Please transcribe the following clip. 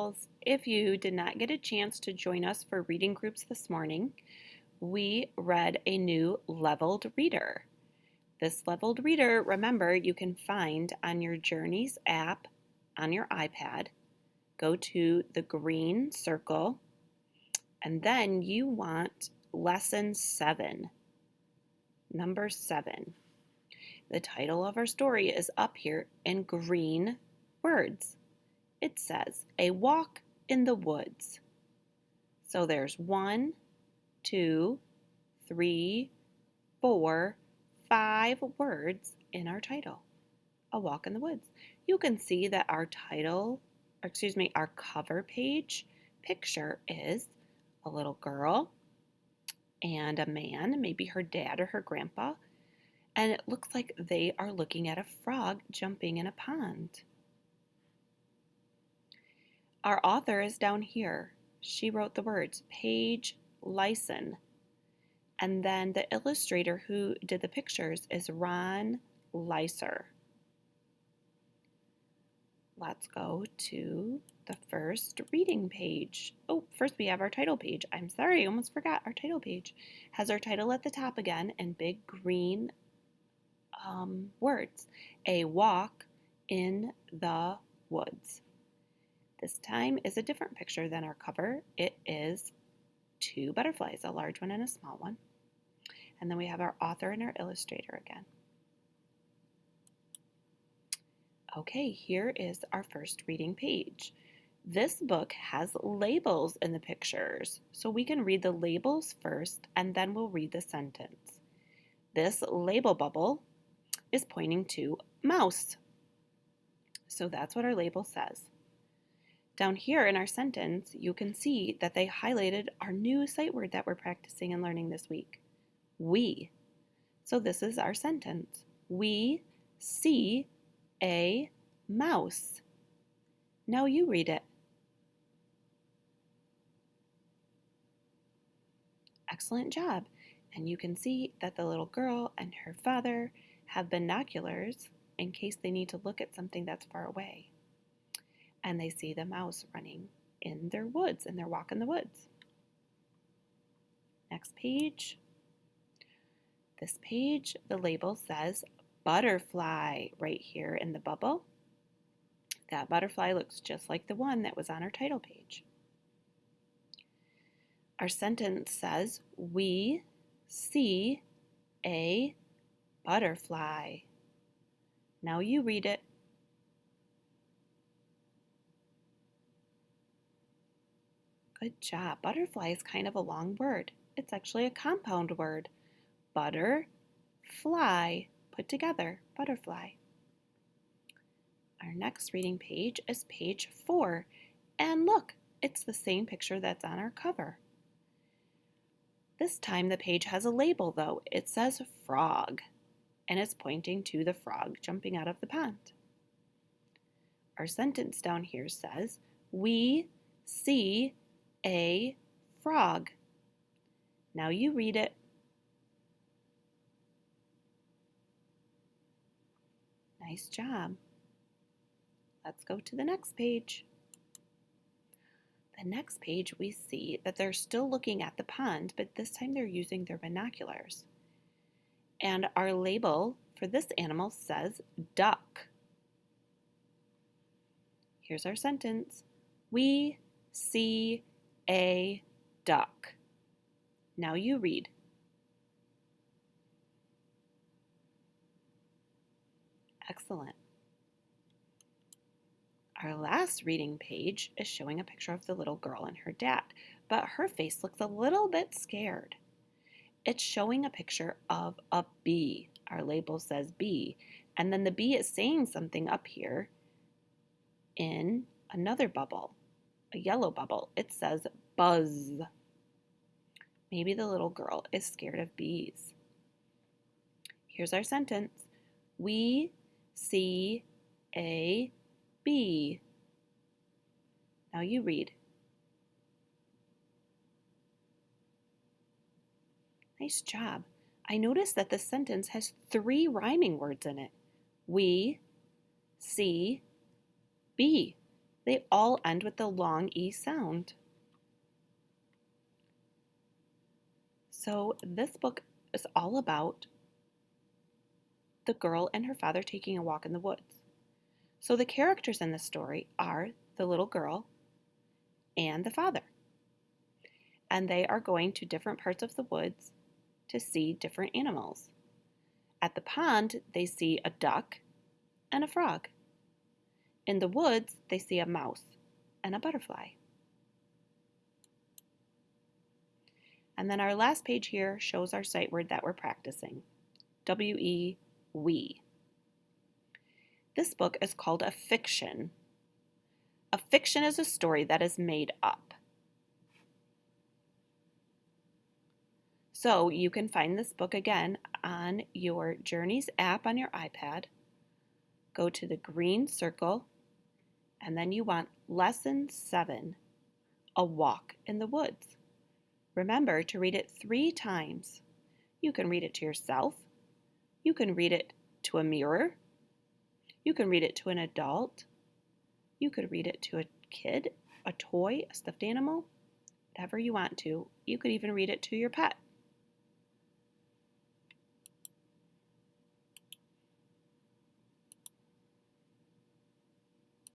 girls. If you did not get a chance to join us for reading groups this morning, we read a new leveled reader. This leveled reader, remember, you can find on your Journeys app on your iPad. Go to the green circle, and then you want lesson 7, number 7. The title of our story is up here in green words. It says, A Walk in the Woods. So there's 1, 2, 3, 4, 5 words in our title. A Walk in the Woods. You can see that our our cover page picture is a little girl and a man, maybe her dad or her grandpa, and it looks like they are looking at a frog jumping in a pond. Our author is down here. She wrote the words Paige Lyson. And then the illustrator who did the pictures is Ron Lyser. Let's go to the first reading page. Oh, first we have our title page. I'm sorry, I almost forgot our title page. Has our title at the top again in big green words. A Walk in the Woods. This time is a different picture than our cover. It is 2 butterflies, a large one and a small one. And then we have our author and our illustrator again. Okay, here is our first reading page. This book has labels in the pictures, so we can read the labels first and then we'll read the sentence. This label bubble is pointing to mouse. So that's what our label says. Down here in our sentence, you can see that they highlighted our new sight word that we're practicing and learning this week. We. So this is our sentence. We see a mouse. Now you read it. Excellent job. And you can see that the little girl and her father have binoculars in case they need to look at something that's far away. And they see the mouse running in their woods, in their walk in the woods. Next page. This page, the label says butterfly right here in the bubble. That butterfly looks just like the one that was on our title page. Our sentence says, we see a butterfly. Now you read it. Good job. Butterfly is kind of a long word. It's actually a compound word. Butter, fly, put together, butterfly. Our next reading page is page 4. And look, it's the same picture that's on our cover. This time the page has a label though. It says frog, and it's pointing to the frog jumping out of the pond. Our sentence down here says, we see a frog. Now you read it. Nice job. Let's go to the next page. The next page we see that they're still looking at the pond, but this time they're using their binoculars. And our label for this animal says duck. Here's our sentence. We see a duck. Now you read. Excellent. Our last reading page is showing a picture of the little girl and her dad, but her face looks a little bit scared. It's showing a picture of a bee. Our label says bee, and then the bee is saying something up here in another bubble, a yellow bubble. It says buzz. Maybe the little girl is scared of bees. Here's our sentence. We see a bee. Now you read. Nice job. I noticed that this sentence has 3 rhyming words in it. We see bee. They all end with the long E sound. So this book is all about the girl and her father taking a walk in the woods. So the characters in the story are the little girl and the father. And they are going to different parts of the woods to see different animals. At the pond, they see a duck and a frog. In the woods, they see a mouse and a butterfly. And then our last page here shows our sight word that we're practicing. W-E, we. This book is called a fiction. A fiction is a story that is made up. So you can find this book again on your Journeys app on your iPad. Go to the green circle, and then you want Lesson 7, A Walk in the Woods. Remember to read it 3 times. You can read it to yourself. You can read it to a mirror. You can read it to an adult. You could read it to a kid, a toy, a stuffed animal, whatever you want to. You could even read it to your pet.